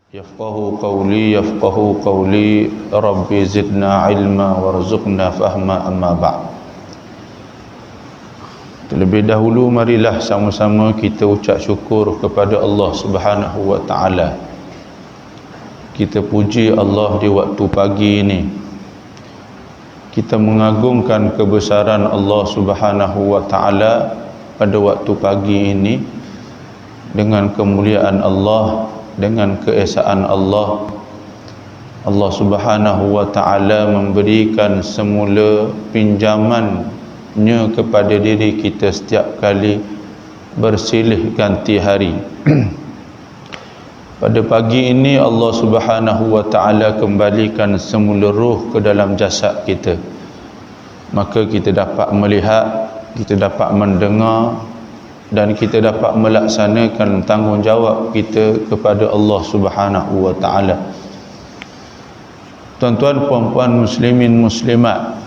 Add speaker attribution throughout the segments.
Speaker 1: yafqahu qawli rabbi zidna ilma warzuqna fahma amma ba'd. Terlebih dahulu marilah sama-sama kita ucap syukur kepada Allah Subhanahu wa taala. Kita puji Allah di waktu pagi ini. Kita mengagungkan kebesaran Allah Subhanahu wa taala pada waktu pagi ini dengan kemuliaan Allah, dengan keesaan Allah. Allah Subhanahu wa taala memberikan semula pinjamannya kepada diri kita setiap kali bersilih ganti hari. Pada pagi ini Allah Subhanahu wa taala kembalikan semula roh ke dalam jasad kita. Maka kita dapat melihat, kita dapat mendengar, dan kita dapat melaksanakan tanggungjawab kita kepada Allah Subhanahu wa taala. Tuan-tuan, puan-puan, muslimin, muslimat,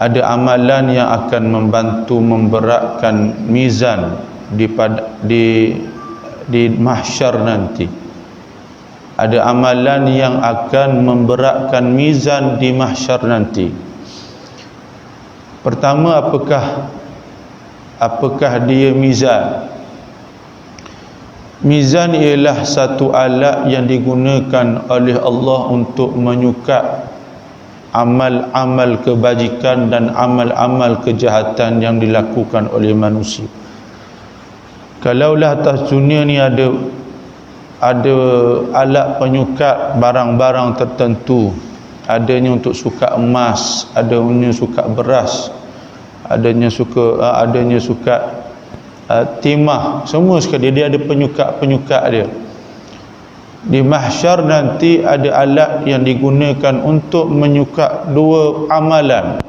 Speaker 1: ada amalan yang akan membantu memberatkan mizan di mahsyar nanti. Ada amalan yang akan memberatkan mizan di mahsyar nanti. Pertama, apakah dia mizan? Mizan ialah satu alat yang digunakan oleh Allah untuk menyukat amal-amal kebajikan dan amal-amal kejahatan yang dilakukan oleh manusia. Kalaulah atas dunia ni ada alat penyukat barang-barang tertentu, adanya untuk sukat emas, adanya sukat beras, adanya sukat timah, semua sekali dia ada penyukat dia. Di mahsyar nanti ada alat yang digunakan untuk menyukat dua amalan,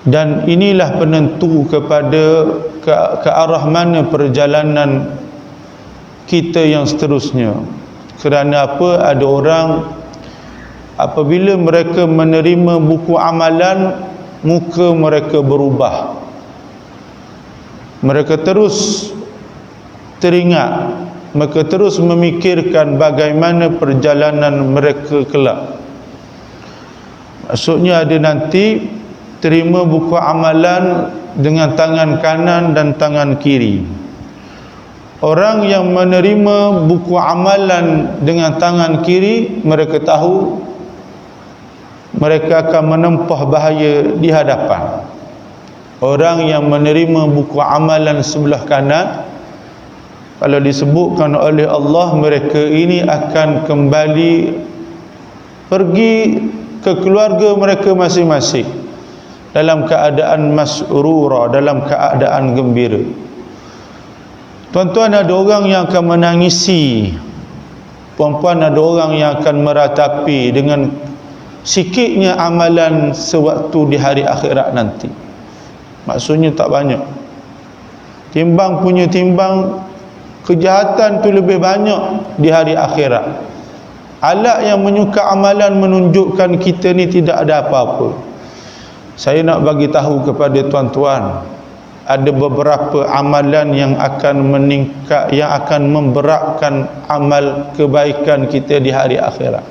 Speaker 1: dan inilah penentu kepada ke arah mana perjalanan kita yang seterusnya. Kerana apa? Ada orang apabila mereka menerima buku amalan, muka mereka berubah. Mereka terus teringat, mereka terus memikirkan bagaimana perjalanan mereka kelak. Maksudnya ada nanti terima buku amalan dengan tangan kanan dan tangan kiri. Orang yang menerima buku amalan dengan tangan kiri, mereka tahu mereka akan menempah bahaya di hadapan. Orang yang menerima buku amalan sebelah kanan, kalau disebutkan oleh Allah, mereka ini akan kembali pergi ke keluarga mereka masing-masing dalam keadaan masrura, dalam keadaan gembira. Tuan-tuan, ada orang yang akan menangisi, puan-puan, ada orang yang akan meratapi dengan sikitnya amalan sewaktu di hari akhirat nanti. Maksudnya tak banyak. Timbang punya timbang, kejahatan tu lebih banyak di hari akhirat. Alat yang menyukat amalan menunjukkan kita ni tidak ada apa-apa. Saya nak bagi tahu kepada tuan-tuan, ada beberapa amalan yang akan meningkat, yang akan memberatkan amal kebaikan kita di hari akhirat.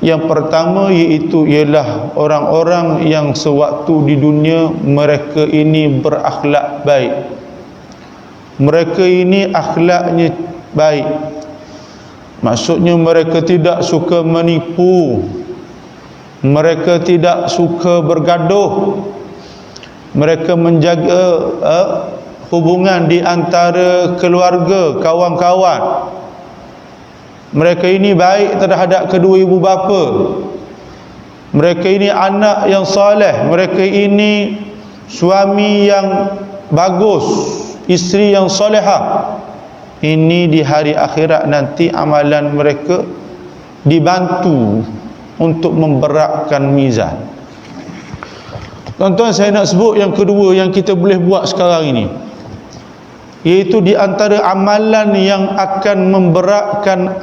Speaker 1: Yang pertama ialah orang-orang yang sewaktu di dunia mereka ini berakhlak baik. Mereka ini akhlaknya baik. Maksudnya mereka tidak suka menipu, mereka tidak suka bergaduh, mereka menjaga hubungan di antara keluarga, kawan-kawan. Mereka ini baik terhadap kedua ibu bapa. Mereka ini anak yang soleh. Mereka ini suami yang bagus, isteri yang solehah. Ini di hari akhirat nanti amalan mereka dibantu untuk memberatkan mizan. Tuan-tuan, saya nak sebut yang kedua yang kita boleh buat sekarang ini, iaitu di antara amalan yang akan memberatkan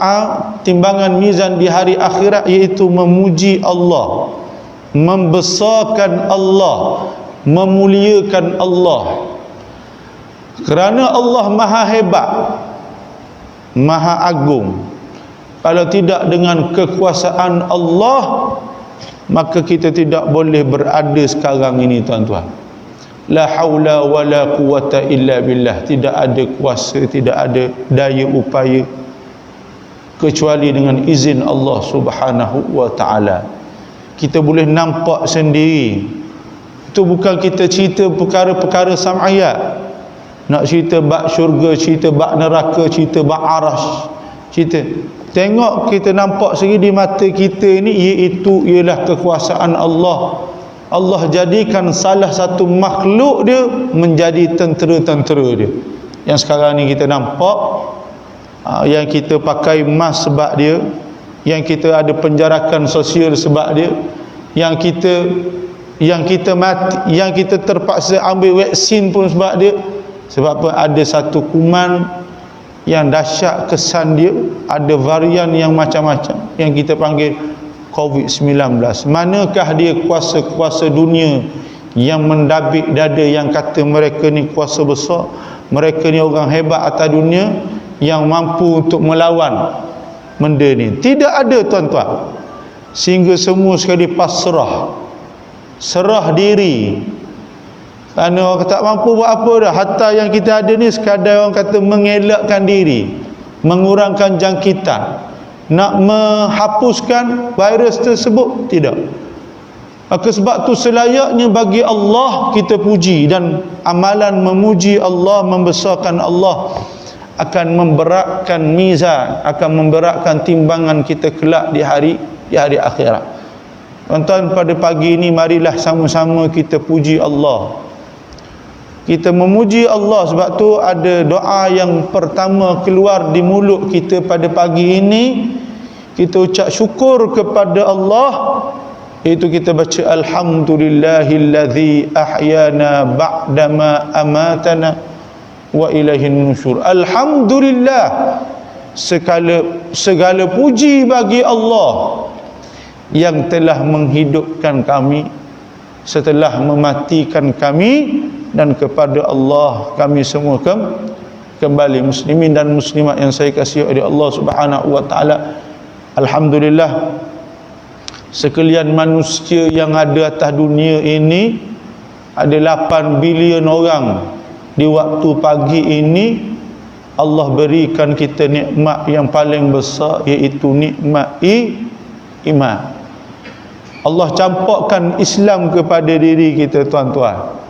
Speaker 1: timbangan mizan di hari akhirat, iaitu memuji Allah, membesarkan Allah, memuliakan Allah. Kerana Allah maha hebat, Maha Agung. Kalau tidak dengan kekuasaan Allah, maka kita tidak boleh berada sekarang ini, tuan-tuan. La haula wala quwata illa billah. Tidak ada kuasa, tidak ada daya upaya kecuali dengan izin Allah Subhanahu wa taala. Kita boleh nampak sendiri. Itu bukan kita cerita perkara-perkara sam'iyat. Nak cerita bab syurga, cerita bab neraka, cerita bab arash, cerita. Tengok, kita nampak sendiri di mata kita ini, iaitu ialah kekuasaan Allah. Allah jadikan salah satu makhluk dia menjadi tentera-tentera dia. Yang sekarang ni kita nampak, yang kita pakai mask sebab dia, yang kita ada penjarakan sosial sebab dia, yang kita mati, yang kita terpaksa ambil vaksin pun sebab dia. Sebab apa? Ada satu kuman yang dahsyat kesan dia, ada varian yang macam-macam yang kita panggil COVID-19. Manakah dia kuasa-kuasa dunia yang mendabik dada, yang kata mereka ni kuasa besar, mereka ni orang hebat atas dunia, yang mampu untuk melawan benda ni? Tidak ada, tuan-tuan. Sehingga semua sekali pasrah, serah diri. Kerana orang tak mampu buat apa dah. Hatta yang kita ada ni sekadar orang kata mengelakkan diri, mengurangkan jangkitan, nak menghapuskan virus tersebut, tidak. Maka sebab tu selayaknya bagi Allah kita puji, dan amalan memuji Allah, membesarkan Allah akan memberatkan mizan, akan memberatkan timbangan kita kelak di hari akhirat. Tuan-tuan, pada pagi ini marilah sama-sama kita puji Allah. Kita memuji Allah. Sebab tu ada doa yang pertama keluar di mulut kita pada pagi ini, kita ucap syukur kepada Allah, iaitu kita baca alhamdulillahillazi ahyana ba'dama amatana wa ilaihin nusyur. Alhamdulillah, segala puji bagi Allah yang telah menghidupkan kami setelah mematikan kami, dan kepada Allah kami semua kembali. Muslimin dan muslimat yang saya kasihi oleh Allah Subhanahu wa taala, alhamdulillah, sekalian manusia yang ada atas dunia ini, ada 8 bilion orang. Di waktu pagi ini Allah berikan kita nikmat yang paling besar, iaitu nikmat iman. Allah campakkan Islam kepada diri kita, tuan-tuan.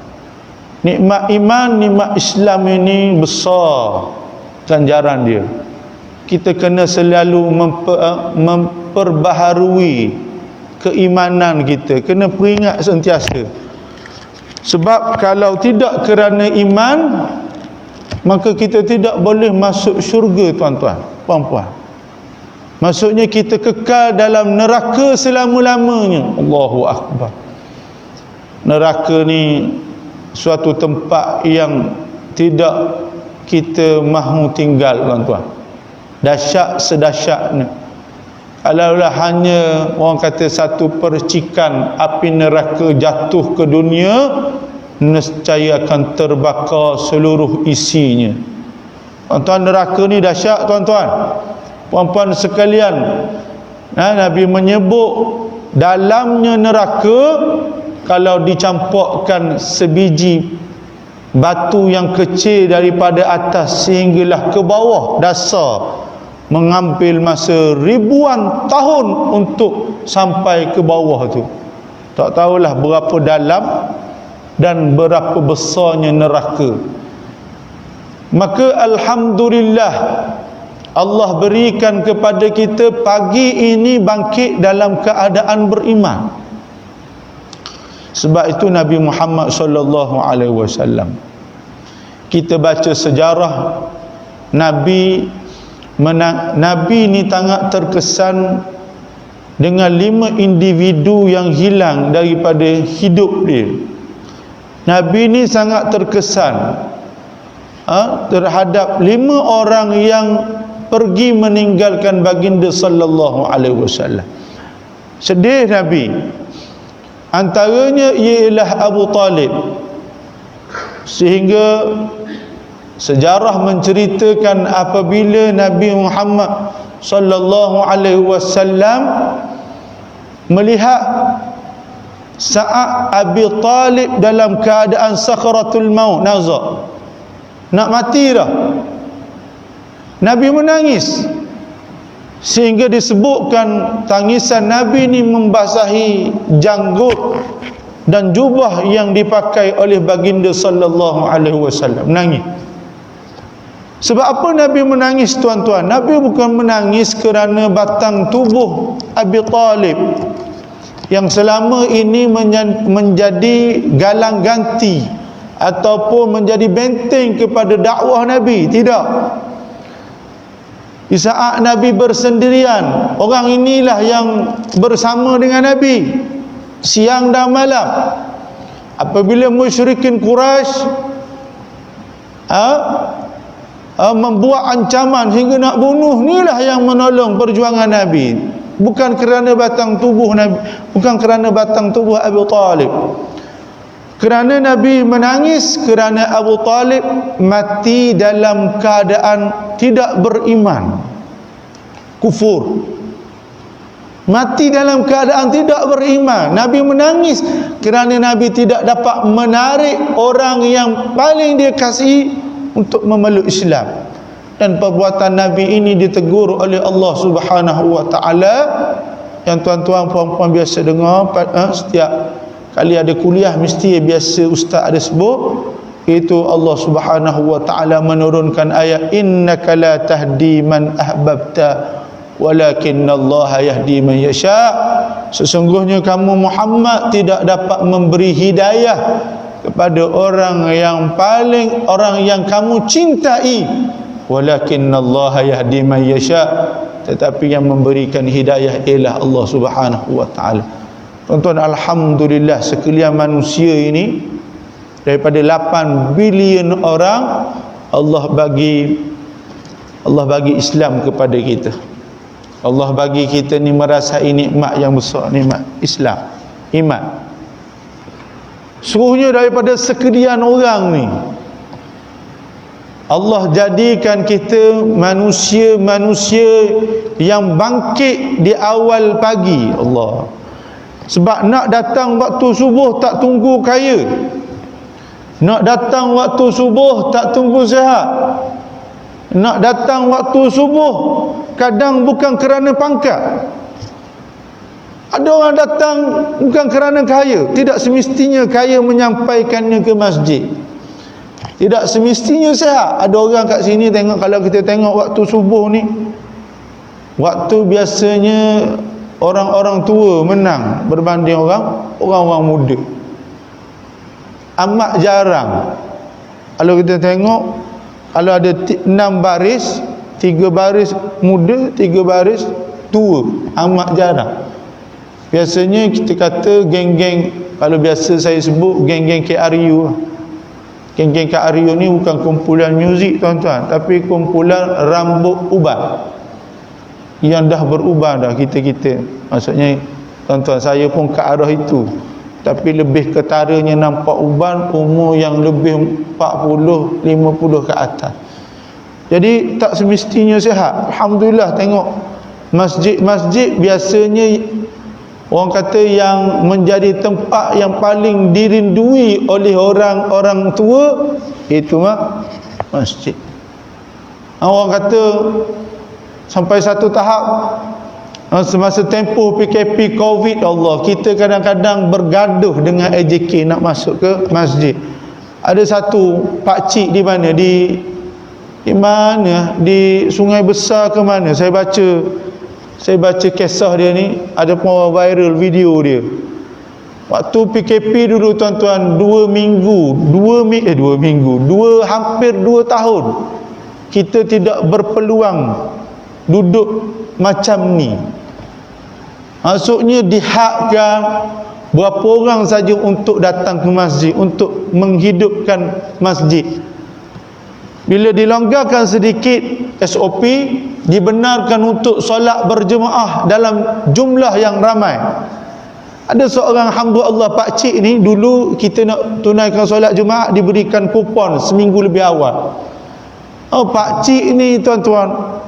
Speaker 1: Nikmat iman, nikmat Islam ini besar ganjaran dia. Kita kena selalu memperbaharui keimanan kita, kena peringat sentiasa. Sebab kalau tidak kerana iman, maka kita tidak boleh masuk syurga, tuan-tuan, puan-puan. Maksudnya kita kekal dalam neraka selama-lamanya. Allahu Akbar. Neraka ni suatu tempat yang tidak kita mahu tinggal, tuan-tuan. Dahsyat sedahsyatnya. Kalaulah hanya orang kata satu percikan api neraka jatuh ke dunia, nescaya akan terbakar seluruh isinya. Tuan-tuan, neraka ni dahsyat, tuan-tuan. Puan-puan sekalian, Nabi menyebut dalamnya neraka, kalau dicampakkan sebiji batu yang kecil daripada atas sehinggalah ke bawah dasar, mengambil masa ribuan tahun untuk sampai ke bawah tu. Tak tahulah berapa dalam dan berapa besarnya neraka. Maka alhamdulillah, Allah berikan kepada kita pagi ini bangkit dalam keadaan beriman. Sebab itu Nabi Muhammad sallallahu alaihi wasallam, kita baca sejarah Nabi ni sangat terkesan dengan 5 individu yang hilang daripada hidup dia. Nabi ni sangat terkesan terhadap 5 orang yang pergi meninggalkan baginda sallallahu alaihi wasallam. Sedih Nabi. Antaranya ialah Abu Talib. Sehingga Sejarah menceritakan apabila Nabi Muhammad sallallahu alaihi wasallam melihat saat Abi Talib dalam keadaan sakratul maut, nazak, nak mati dah, Nabi menangis, sehingga disebutkan tangisan Nabi ni membasahi janggut dan jubah yang dipakai oleh baginda sallallahu alaihi wasallam. Menangis. Sebab apa Nabi menangis, tuan-tuan? Nabi bukan menangis kerana batang tubuh Abi Talib yang selama ini menjadi galang ganti ataupun menjadi benteng kepada dakwah Nabi. Tidak. Di saat Nabi bersendirian, orang inilah yang bersama dengan Nabi siang dan malam. Apabila musyrikin Quraisy membuat ancaman hingga nak bunuh, inilah yang menolong perjuangan Nabi. Bukan kerana batang tubuh Nabi, bukan kerana batang tubuh Abu Talib. Kerana Nabi menangis kerana Abu Talib mati dalam keadaan tidak beriman, kufur. Mati dalam keadaan tidak beriman. Nabi menangis kerana Nabi tidak dapat menarik orang yang paling dia kasihi untuk memeluk Islam. Dan perbuatan Nabi ini ditegur oleh Allah Subhanahu wa taala. Yang tuan-tuan puan-puan biasa dengar setiap kali ada kuliah mesti biasa ustaz ada sebut, itu Allah Subhanahu wa taala menurunkan ayat innaka la tahdi man ahbabta walakinnallaha yahdi man yasha. Sesungguhnya kamu Muhammad tidak dapat memberi hidayah kepada orang yang kamu cintai, walakinnallaha yahdi man yasha, tetapi yang memberikan hidayah ialah Allah Subhanahu wa taala. Tuan-tuan, alhamdulillah sekalian manusia ini daripada 8 bilion orang Allah bagi Islam kepada kita. Allah bagi kita ni merasai nikmat yang besar, nikmat Islam, iman. Seluruhnya daripada sekian orang ni Allah jadikan kita manusia-manusia yang bangkit di awal pagi. Allah. Sebab nak datang waktu subuh tak tunggu kaya, nak datang waktu subuh tak tunggu sihat, nak datang waktu subuh kadang bukan kerana pangkat. Ada orang datang bukan kerana kaya. Tidak semestinya kaya menyampaikannya ke masjid. Tidak semestinya sihat. Ada orang kat sini tengok, kalau kita tengok waktu subuh ni, waktu biasanya orang-orang tua menang berbanding orang-orang muda. Amat jarang. Kalau kita tengok, kalau ada 6 baris, 3 baris muda, 3 baris tua, amat jarang. Biasanya kita kata geng-geng, kalau biasa saya sebut geng-geng KRU. Geng-geng KRU ni bukan kumpulan muzik tuan-tuan, tapi kumpulan rambut ubat yang dah berubah dah kita-kita. Maksudnya tuan-tuan, saya pun ke arah itu, tapi lebih ketaranya nampak uban umur yang lebih 40, 50 ke atas. Jadi tak semestinya sihat. Alhamdulillah, tengok masjid-masjid biasanya orang kata yang menjadi tempat yang paling dirindui oleh orang-orang tua, itu masjid. Orang kata sampai satu tahap semasa tempoh PKP COVID, Allah, kita kadang-kadang bergaduh dengan AJK nak masuk ke masjid. Ada satu pakcik di mana, di mana, di Sungai Besar ke mana, saya baca kisah dia ni, ada pun viral video dia. Waktu PKP dulu tuan-tuan, 2 minggu, hampir 2 tahun kita tidak berpeluang duduk macam ni. Maksudnya dihadkan berapa orang saja untuk datang ke masjid, untuk menghidupkan masjid. Bila dilonggarkan sedikit SOP, dibenarkan untuk solat berjemaah dalam jumlah yang ramai. Ada seorang hamba Allah, pakcik ni, dulu kita nak tunaikan solat Jumaat diberikan kupon seminggu lebih awal. Oh, pak cik ni tuan-tuan,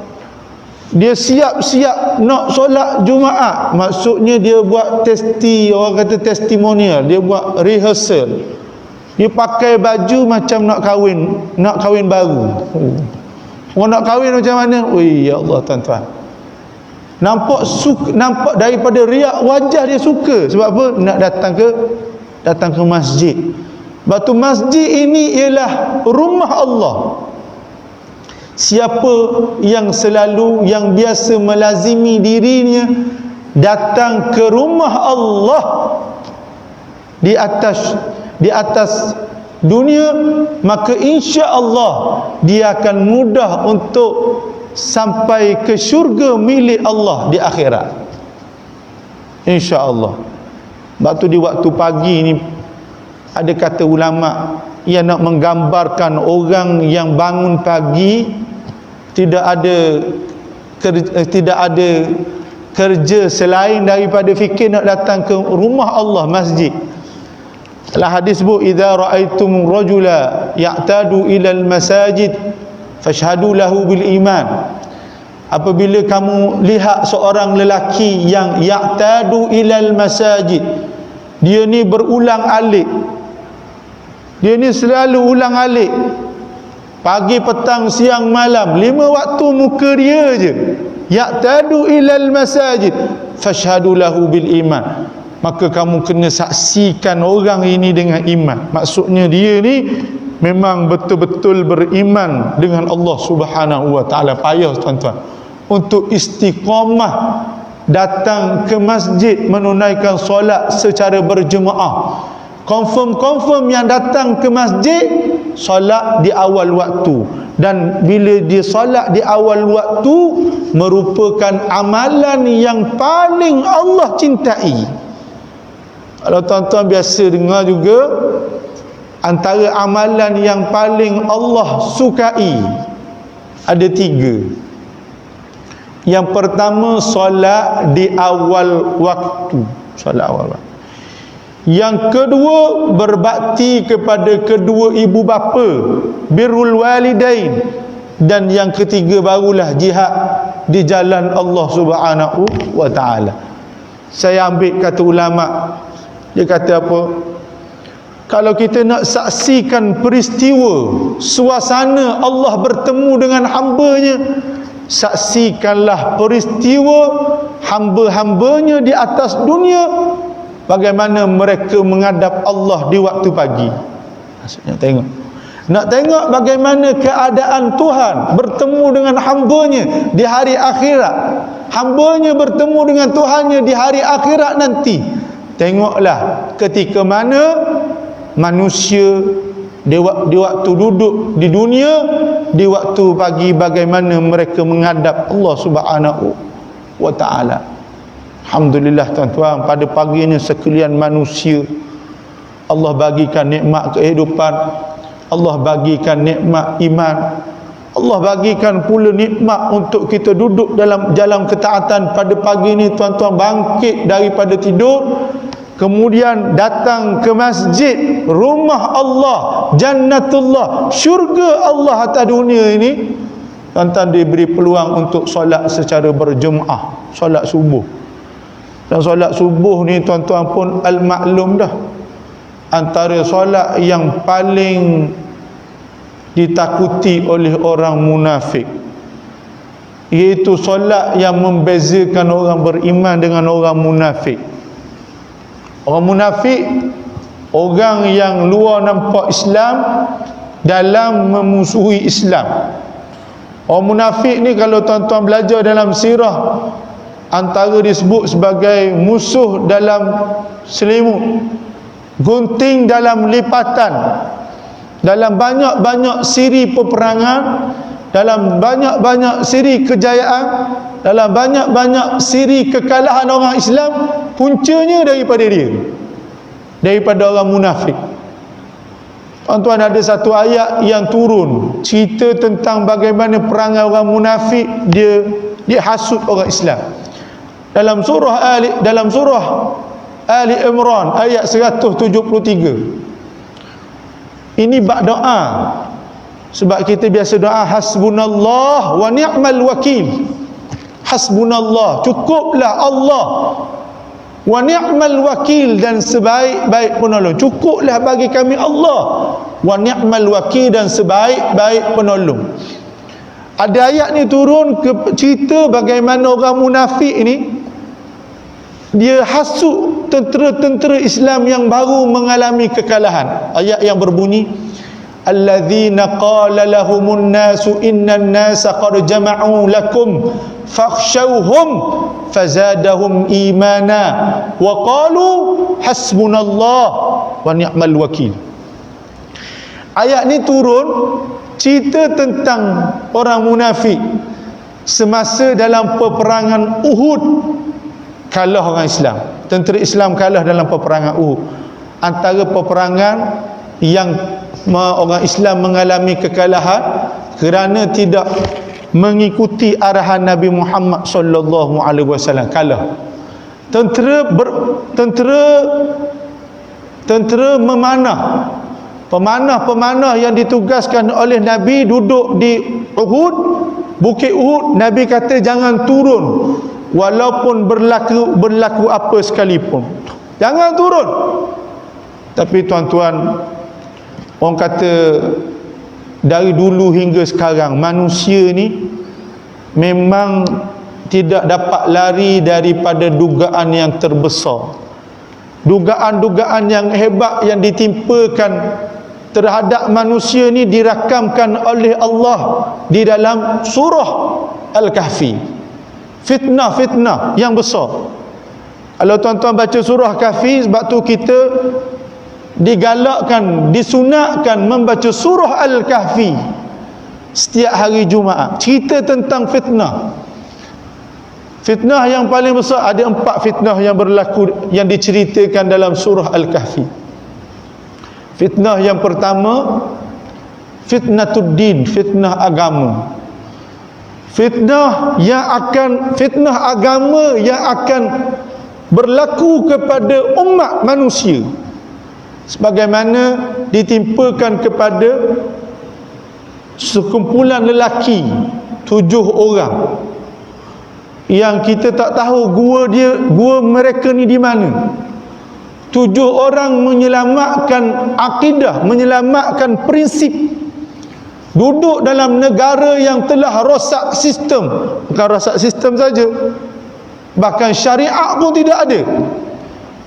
Speaker 1: dia siap-siap nak solat Jumaat. Maksudnya dia buat orang kata testimonial, dia buat rehearsal. Dia pakai baju macam nak kahwin baru. Orang nak kahwin macam mana? Oi, ya Allah tuan-tuan. Nampak daripada riak wajah dia suka. Sebab apa? Nak datang ke masjid. Batu masjid ini ialah rumah Allah. Siapa yang biasa melazimi dirinya datang ke rumah Allah di atas dunia, maka insya-Allah dia akan mudah untuk sampai ke syurga milik Allah di akhirat. Insya-Allah. Waktu di waktu pagi ni ada kata ulama yang nak menggambarkan orang yang bangun pagi tidak ada kerja selain daripada fikir nak datang ke rumah Allah, masjid. Dalam hadis bu, idza raaitum rajula ya'tadu ila al-masajid fashhadu lahu bil iman. Apabila kamu lihat seorang lelaki yang ya'tadu ila al-masajid, dia ni berulang alik, dia ni selalu ulang alik, pagi, petang, siang, malam, 5 waktu muka dia je. Ya'tadu ilal masajid fashhadu lahu bil iman. Maka kamu kena saksikan orang ini dengan iman. Maksudnya dia ni memang betul-betul beriman dengan Allah Subhanahu wa taala. Payah tuan-tuan untuk istiqamah datang ke masjid menunaikan solat secara berjemaah. Confirm yang datang ke masjid solat di awal waktu, dan bila dia solat di awal waktu merupakan amalan yang paling Allah cintai. Kalau tuan-tuan biasa dengar juga, antara amalan yang paling Allah sukai ada 3. Yang pertama, solat di awal waktu, solat awal waktu. Yang kedua, berbakti kepada kedua ibu bapa, birrul walidain. Dan yang ketiga barulah jihad di jalan Allah Subhanahu wa taala. Saya ambil kata ulama, dia kata apa? Kalau kita nak saksikan peristiwa suasana Allah bertemu dengan hamba-Nya, saksikanlah peristiwa hamba-hambanya di atas dunia, bagaimana mereka menghadap Allah di waktu pagi. Maksudnya nak tengok bagaimana keadaan Tuhan bertemu dengan hamba-Nya di hari akhirat. Hamba-Nya bertemu dengan Tuhannya di hari akhirat nanti. Tengoklah ketika mana manusia di waktu duduk di dunia, di waktu pagi, bagaimana mereka menghadap Allah Subhanahu wa taala. Alhamdulillah tuan-tuan, pada paginya sekalian manusia Allah bagikan nikmat kehidupan, Allah bagikan nikmat iman, Allah bagikan pula nikmat untuk kita duduk dalam jalan ketaatan. Pada pagi ni tuan-tuan bangkit daripada tidur, kemudian datang ke masjid, rumah Allah, jannatullah, syurga Allah atas dunia ini. Tuan-tuan diberi peluang untuk solat secara berjemaah, solat subuh. Dan solat subuh ni tuan-tuan pun al-maklum dah, antara solat yang paling ditakuti oleh orang munafik, iaitu solat yang membezakan orang beriman dengan orang munafik. Orang munafik, orang yang luar nampak Islam dalam memusuhi Islam. Orang munafik ni kalau tuan-tuan belajar dalam sirah, antara disebut sebagai musuh dalam selimut, gunting dalam lipatan, dalam banyak-banyak siri peperangan, dalam banyak-banyak siri kejayaan, dalam banyak-banyak siri kekalahan orang Islam, puncanya daripada dia, daripada orang munafik. Tuan-tuan, ada satu ayat yang turun cerita tentang bagaimana perangai orang munafik, dia hasut orang Islam. Dalam surah Ali Imran ayat 173. Ini bab doa. Sebab kita biasa doa hasbunallah wa ni'mal wakil. Hasbunallah, cukuplah Allah, wa ni'mal wakil, dan sebaik-baik penolong. Cukuplah bagi kami Allah, wa ni'mal wakil, dan sebaik-baik penolong. Ada ayat ni turun ke cerita bagaimana orang munafik ni dia hasut tentera-tentera Islam yang baru mengalami kekalahan. Ayat yang berbunyi alladzina qala lahumun nasu innan nasa qad jama'u lakum fakhshawhum fazadahum imana wa qalu hasbunallah wa ni'mal wakil. Ayat ni turun cerita tentang orang munafik semasa dalam peperangan Uhud. Kalah orang Islam, tentera Islam kalah dalam peperangan Uhud. Antara peperangan yang orang Islam mengalami kekalahan kerana tidak mengikuti arahan Nabi Muhammad sallallahu alaihi wasallam. Kalah. Tentera memanah. Pemanah-pemanah yang ditugaskan oleh Nabi duduk di Uhud, Bukit Uhud. Nabi kata jangan turun walaupun berlaku apa sekalipun. Jangan turun. Tapi tuan-tuan, orang kata dari dulu hingga sekarang manusia ni memang tidak dapat lari daripada dugaan yang terbesar. Dugaan-dugaan yang hebat yang ditimpakan terhadap manusia ni dirakamkan oleh Allah di dalam surah Al-Kahfi. Fitnah-fitnah yang besar. Kalau tuan-tuan baca surah Kahfi, sebab tu kita digalakkan, disunatkan membaca surah Al-Kahfi setiap hari Jumaat. Cerita tentang fitnah. Fitnah yang paling besar, ada 4 fitnah yang berlaku, yang diceritakan dalam surah Al-Kahfi. Fitnah yang pertama, fitnatuddin, fitnah agama. Fitnah agama yang akan berlaku kepada umat manusia, sebagaimana ditimpakan kepada sekumpulan lelaki 7 orang yang kita tak tahu gua mereka ni di mana. 7 orang menyelamatkan akidah, menyelamatkan prinsip, duduk dalam negara yang telah rosak sistem. Bukan rosak sistem saja, bahkan syariat pun tidak ada.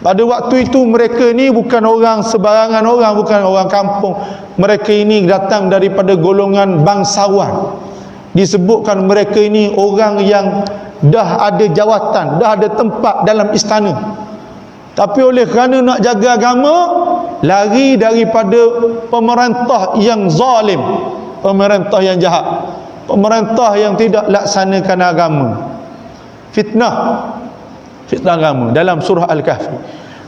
Speaker 1: Pada waktu itu mereka ni bukan orang sebarangan orang, bukan orang kampung. Mereka ini datang daripada golongan bangsawan. Disebutkan mereka ini orang yang dah ada jawatan, dah ada tempat dalam istana. Tapi oleh kerana nak jaga agama, lari daripada pemerintah yang zalim, pemerintah yang jahat, pemerintah yang tidak laksanakan agama. Fitnah agama dalam surah Al-Kahfi.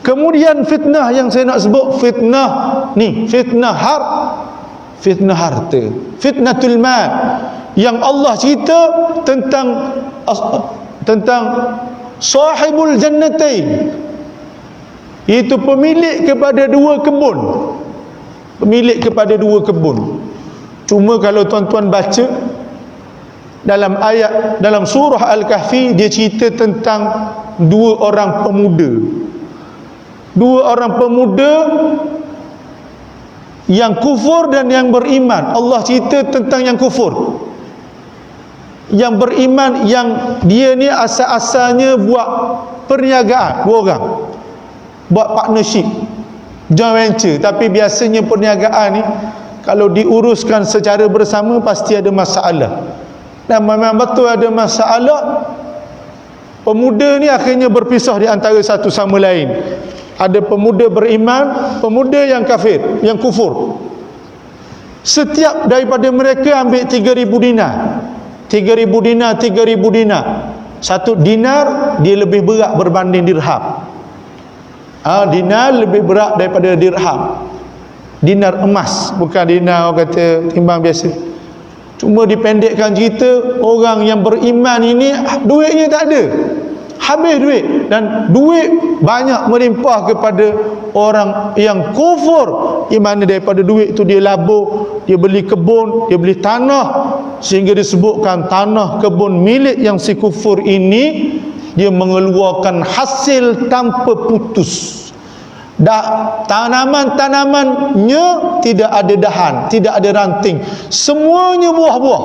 Speaker 1: Kemudian fitnah yang saya nak sebut, fitnah harta, fitnatul mal, yang Allah cerita tentang sahibul jannatain, itu pemilik kepada 2 kebun. Pemilik kepada 2 kebun. Cuma kalau tuan-tuan baca dalam surah Al-Kahfi, dia cerita tentang 2 orang pemuda. 2 orang pemuda yang kufur dan yang beriman. Allah cerita tentang yang kufur. Yang beriman, yang dia ni asal-asalnya buat perniagaan, 2 orang buat partnership, joint venture. Tapi biasanya perniagaan ni kalau diuruskan secara bersama pasti ada masalah, dan memang betul ada masalah. Pemuda ni akhirnya berpisah di antara satu sama lain. Ada pemuda beriman, pemuda yang kafir, yang kufur. Setiap daripada mereka ambil 3,000 dinar. 3,000 dinar. 1 dinar dia lebih berat berbanding dirham. Dinar lebih berat daripada dirham. Dinar emas, bukan dinar orang kata timbang biasa. Cuma dipendekkan cerita, orang yang beriman ini duitnya tak ada. habis duit, dan duit banyak melimpah kepada orang yang kufur, di mana daripada duit tu dia labur, dia beli kebun, dia beli tanah, sehingga disebutkan tanah kebun milik yang si kufur ini dia mengeluarkan hasil tanpa putus. Dah tanaman-tanamannya tidak ada dahan, tidak ada ranting, semuanya buah-buah.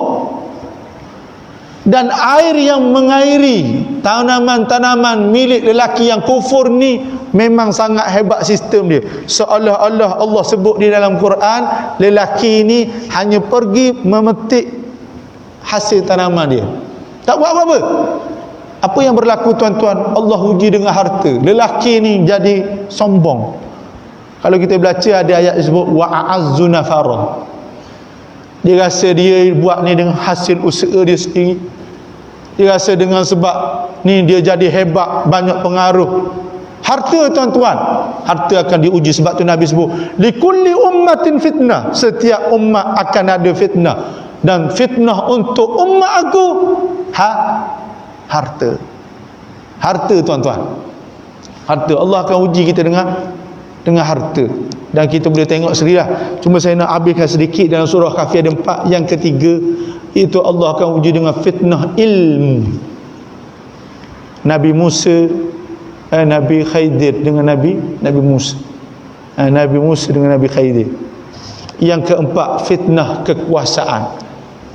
Speaker 1: Dan air yang mengairi tanaman-tanaman milik lelaki yang kufur ni memang sangat hebat sistem dia. Seolah-olah Allah sebut di dalam Quran, lelaki ni hanya pergi memetik hasil tanaman dia, tak buat apa-apa. Apa yang berlaku tuan-tuan? Allah uji dengan harta. Lelaki ni jadi sombong. Kalau kita baca ada ayat disebut wa a'azzu nafara. Dia rasa dia buat ni dengan hasil usaha dia sendiri. Dia rasa dengan sebab ni dia jadi hebat, banyak pengaruh. Harta tuan-tuan, harta akan diuji. Sebab tu Nabi sebut likulli ummatin fitnah, setiap umat akan ada fitnah, dan fitnah untuk umat aku harta. Harta tuan-tuan, harta. Allah akan uji kita dengan harta. Dan kita boleh tengok sendirilah. Cuma saya nak habiskan sedikit dalam surah Kahfi ada 4. Yang ketiga, itu Allah akan uji dengan fitnah ilmu. Nabi Musa, Nabi Khidir dengan Nabi Musa, Nabi Musa dengan Nabi Khidir. Yang keempat, fitnah kekuasaan,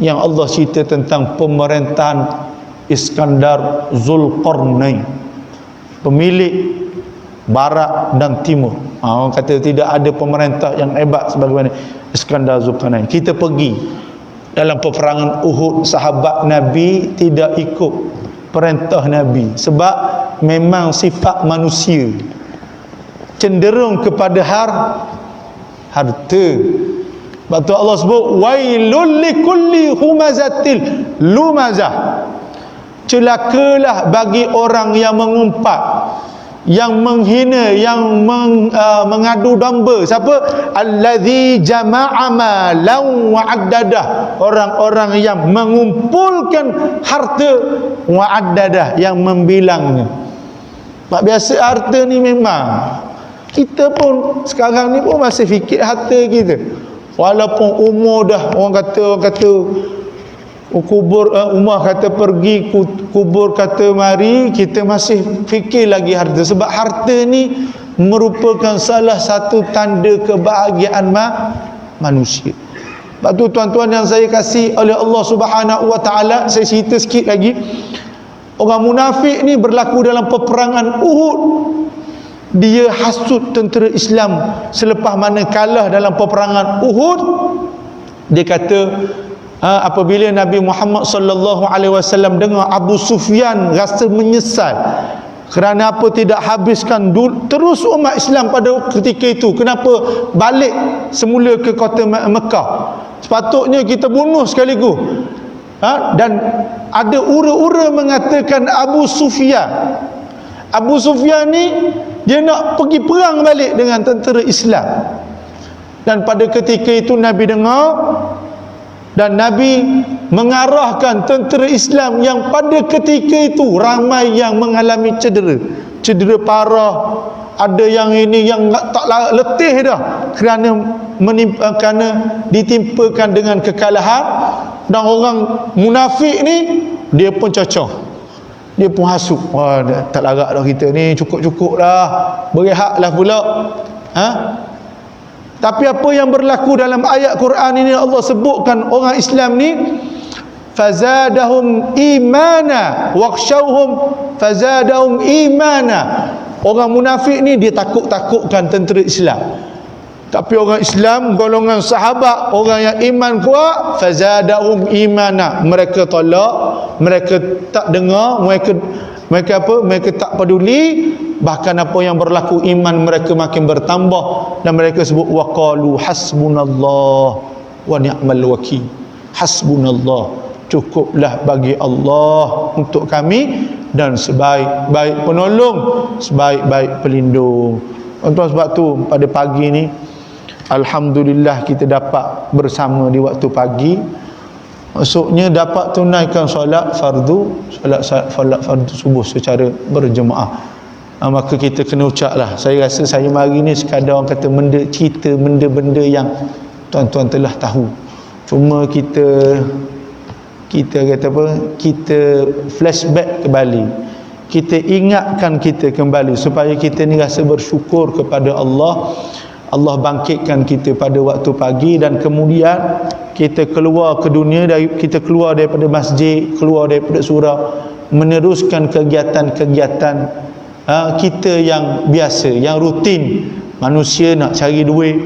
Speaker 1: yang Allah cerita tentang pemerintahan Iskandar Zulqarnain, pemilik barat dan timur. Orang kata tidak ada pemerintah yang hebat sebagaimana Iskandar Zulqarnain. Kita pergi dalam peperangan Uhud, sahabat Nabi tidak ikut perintah Nabi sebab memang sifat manusia cenderung kepada harta. Sebab tu Allah sebut wailul likulli humazatil lumazah. Celakalah bagi orang yang mengumpat, yang menghina, yang mengadu domba. Siapa? Allazi jama'a malan wa addadah. Orang-orang yang mengumpulkan harta, wa addadah, yang membilangnya. Sebab biasa harta ni memang kita pun sekarang ni pun masih fikir harta kita. Walaupun umur dah orang kata kubur, Umar kata pergi, kubur kata mari, kita masih fikir lagi harta. Sebab harta ni merupakan salah satu tanda kebahagiaan manusia. Sebab tu tuan-tuan yang saya kasih oleh Allah Subhanahu wa taala, saya cerita sikit lagi. Orang munafik ni berlaku dalam peperangan Uhud. Dia hasut tentera Islam selepas mana kalah dalam peperangan Uhud. Dia kata apabila Nabi Muhammad sallallahu alaihi wasallam dengar Abu Sufyan rasa menyesal kerana apa tidak habiskan terus umat Islam pada ketika itu, kenapa balik semula ke kota Mekah, sepatutnya kita bunuh sekaligus. Dan ada ura-ura mengatakan Abu Sufyan ni dia nak pergi perang balik dengan tentera Islam. Dan pada ketika itu Nabi dengar, dan Nabi mengarahkan tentera Islam yang pada ketika itu ramai yang mengalami cedera parah. Ada yang ini yang tak letih dah kerana ditimpakan dengan kekalahan. Dan orang munafik ni dia pun cocok, dia pun hasut. Wah, tak larat dah kita ni, cukup-cukup dah, berehatlah pula. Tapi apa yang berlaku dalam ayat Quran ini, Allah sebutkan orang Islam ni fazadahum imana waqshawhum fazadahum imana. Orang munafik ni dia takutkan tentera Islam. Tapi orang Islam, golongan sahabat, orang yang iman kuat, fazadahum imana. Mereka tolak, mereka tak dengar, mereka tak peduli. Bahkan apa yang berlaku, iman mereka makin bertambah. Dan mereka sebut waqalu hasbunallah wa ni'mal wakil. Hasbunallah, cukuplah bagi Allah untuk kami, dan sebaik-baik penolong, sebaik-baik pelindung. Tuan-tuan, sebab tu pada pagi ni alhamdulillah kita dapat bersama di waktu pagi Maksudnya dapat tunaikan solat fardu subuh secara berjemaah. Maka kita kena ucaplah. Saya rasa saya mari ni sekadar orang kata cerita benda-benda yang tuan-tuan telah tahu. Cuma kita kata apa? Kita flashback kembali. Kita ingatkan kita kembali supaya kita ni rasa bersyukur kepada Allah. Allah bangkitkan kita pada waktu pagi dan kemudian kita keluar ke dunia, kita keluar daripada masjid, keluar daripada surau, meneruskan kegiatan-kegiatan kita yang biasa, yang rutin. Manusia nak cari duit,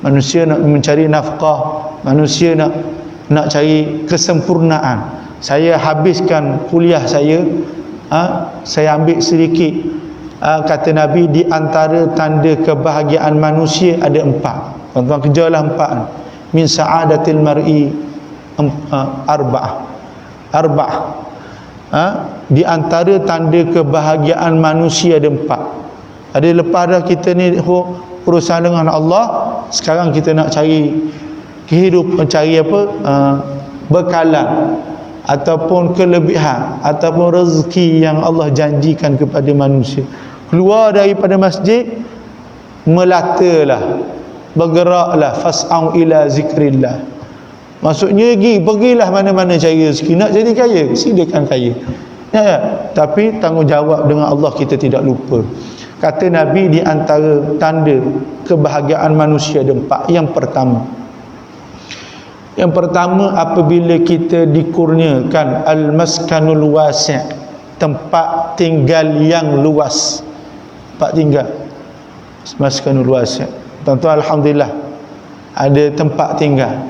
Speaker 1: manusia nak mencari nafkah, manusia nak cari kesempurnaan. Saya habiskan kuliah saya ambil sedikit. Kata Nabi, di antara tanda kebahagiaan manusia ada 4. Tuan-tuan kejarlah 4. Min sa'adatil mar'i arba'ah. Di antara tanda kebahagiaan manusia ada 4. Ada lepas dah kita ni urusan dengan Allah, sekarang kita nak cari kehidupan, cari apa? Bekalan ataupun kelebihan ataupun rezeki yang Allah janjikan kepada manusia. Keluar daripada masjid, melatalah, bergeraklah, fas'au ila zikrillah. Maksudnya pergilah mana-mana cari rezeki. Nak jadi kaya, silakan kaya. Ya. Tapi tanggungjawab dengan Allah kita tidak lupa. Kata Nabi, di antara tanda kebahagiaan manusia ada 4. Yang pertama apabila kita dikurniakan al-maskanul wasi', tempat tinggal yang luas. Tempat tinggal maskanul wasi'. Tuan-tuan, alhamdulillah ada tempat tinggal.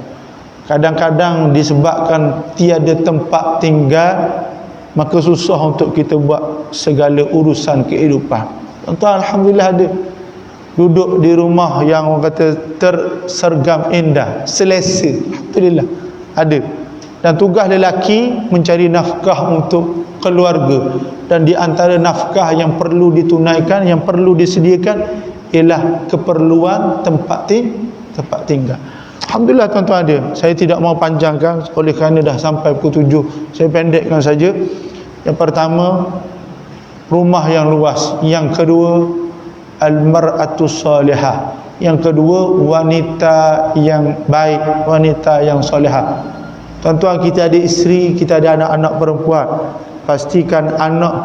Speaker 1: Kadang-kadang disebabkan tiada tempat tinggal, maka susah untuk kita buat segala urusan kehidupan. Tuan-tuan, alhamdulillah ada. Duduk di rumah yang orang kata tersergam indah, selesa, alhamdulillah ada. Dan tugas lelaki mencari nafkah untuk keluarga, dan di antara nafkah yang perlu ditunaikan, yang perlu disediakan ialah keperluan tempat tinggal. Alhamdulillah tuan-tuan ada. Saya tidak mau panjangkan oleh kerana dah sampai pukul 7. Saya pendekkan saja. Yang pertama, rumah yang luas. Yang kedua, al-mar'atu salihah. Yang kedua, wanita yang baik, wanita yang solehah. Tuan-tuan, kita ada isteri, kita ada anak-anak perempuan. Pastikan anak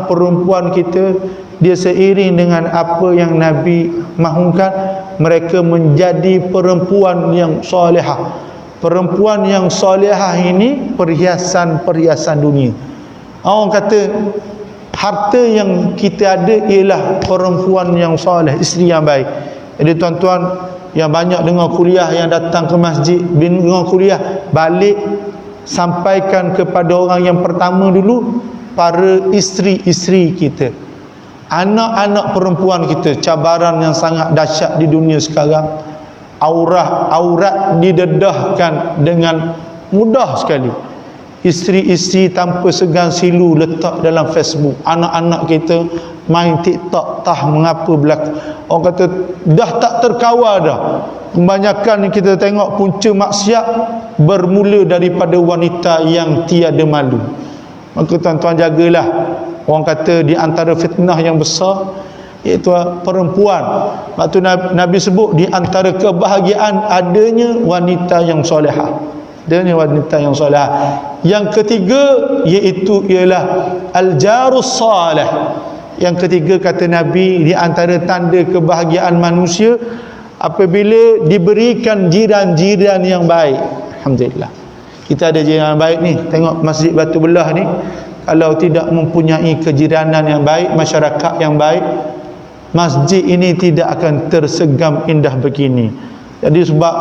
Speaker 1: perempuan kita, dia seiring dengan apa yang Nabi mahukan, mereka menjadi perempuan yang solehah. Perempuan yang solehah ini perhiasan dunia. Orang kata harta yang kita ada ialah perempuan yang soleh, isteri yang baik. Jadi tuan-tuan yang banyak dengar kuliah, yang datang ke masjid dengar kuliah, balik sampaikan kepada orang yang pertama dulu, para isteri-isteri kita, anak-anak perempuan kita. Cabaran yang sangat dahsyat di dunia sekarang. Aurat didedahkan dengan mudah sekali. Isteri-isteri tanpa segan silu letak dalam Facebook. Anak-anak kita main TikTok, mengapa berlaku. Orang kata dah tak terkawal dah. Kebanyakan kita tengok punca maksiat bermula daripada wanita yang tiada malu. Maka tuan-tuan jagalah. Orang kata di antara fitnah yang besar iaitu perempuan. Waktu Nabi sebut di antara kebahagiaan adanya wanita yang solehah. Adanya wanita yang solehah. Yang ketiga ialah al-jarus salih. Yang ketiga kata Nabi, di antara tanda kebahagiaan manusia apabila diberikan jiran-jiran yang baik. Alhamdulillah. Kita ada jiran yang baik ni. Tengok Masjid Batu Belah ni, kalau tidak mempunyai kejiranan yang baik, masyarakat yang baik, masjid ini tidak akan tersegam indah begini. Jadi sebab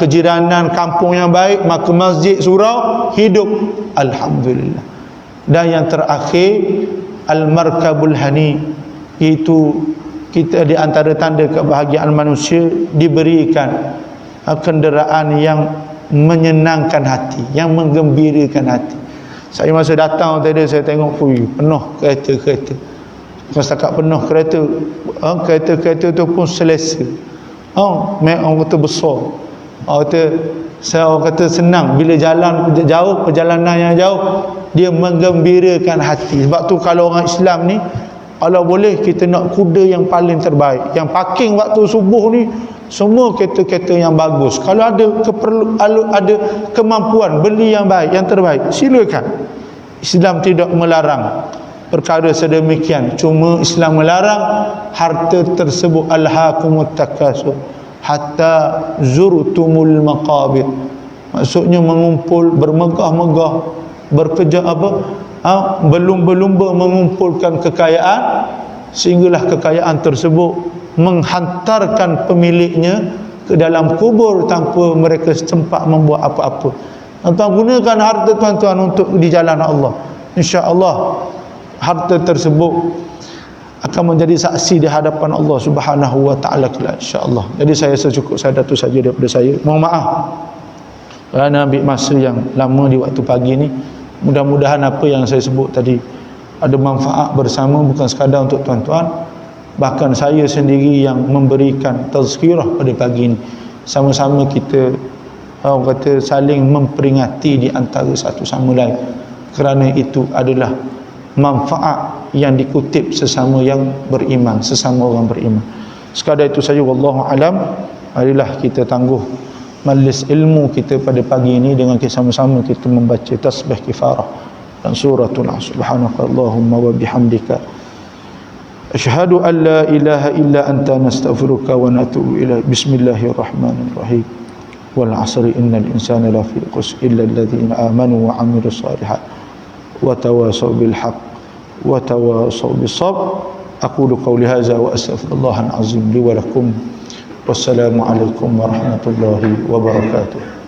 Speaker 1: kejiranan kampung yang baik, maka masjid surau hidup. Alhamdulillah. Dan yang terakhir, al-markabul hani, itu kita di antara tanda kebahagiaan manusia diberikan kenderaan yang menyenangkan hati, yang menggembirakan hati. Saya masa datang tadi saya tengok penuh kereta-kereta. Bukan setakat penuh kereta, kereta-kereta tu pun selesa. Orang kata besar. Orang kata senang bila jalan jauh, perjalanan yang jauh, dia menggembirakan hati. Sebab tu kalau orang Islam ni, kalau boleh kita nak kuda yang paling terbaik, yang parking waktu subuh ni semua kereta-kereta yang bagus. Kalau ada kemampuan beli yang baik, yang terbaik, silakan. Islam tidak melarang perkara sedemikian. Cuma Islam melarang harta tersebut, alhaakumut takasur hatta zurtumul maqabir. Maksudnya mengumpul, bermegah-megah, bekerja berlumba-lumba mengumpulkan kekayaan, sehinggalah kekayaan tersebut menghantarkan pemiliknya ke dalam kubur tanpa mereka sempat membuat apa-apa. Tuan-tuan gunakan harta tuan-tuan untuk di jalan Allah. Insya-Allah harta tersebut akan menjadi saksi di hadapan Allah Subhanahu wa taala kelak, insya-Allah. Jadi saya secukup saya tu saja daripada saya. Mohon maaf kerana ambil masa yang lama di waktu pagi ni. Mudah-mudahan apa yang saya sebut tadi ada manfaat bersama, bukan sekadar untuk tuan-tuan, bahkan saya sendiri yang memberikan tazkirah pada pagi ini. Sama-sama kita orang kata saling memperingati di antara satu sama lain, kerana itu adalah manfaat yang dikutip sesama yang beriman, sesama orang beriman. Sekadar itu saja, wallahu alam. Marilah kita tangguh majlis ilmu kita pada pagi ini dengan sama-sama kita membaca tasbih kifarah dan suratul As. Subhanakallahumma wa bihamdika asyhadu an la ilaha illa anta nastaghfiruka wa natubu ilaik. Bismillahirrahmanirrahim. Wal 'asri innal insana lafi khusr illa alladhina amanu wa 'amilus shalihat wa tawasaw bil haqq wa tawasaw bis sabr. Aqulu qawli hadza wa astaghfirullahal azim li wa lakum. Wassalamu alaikum warahmatullahi wabarakatuh.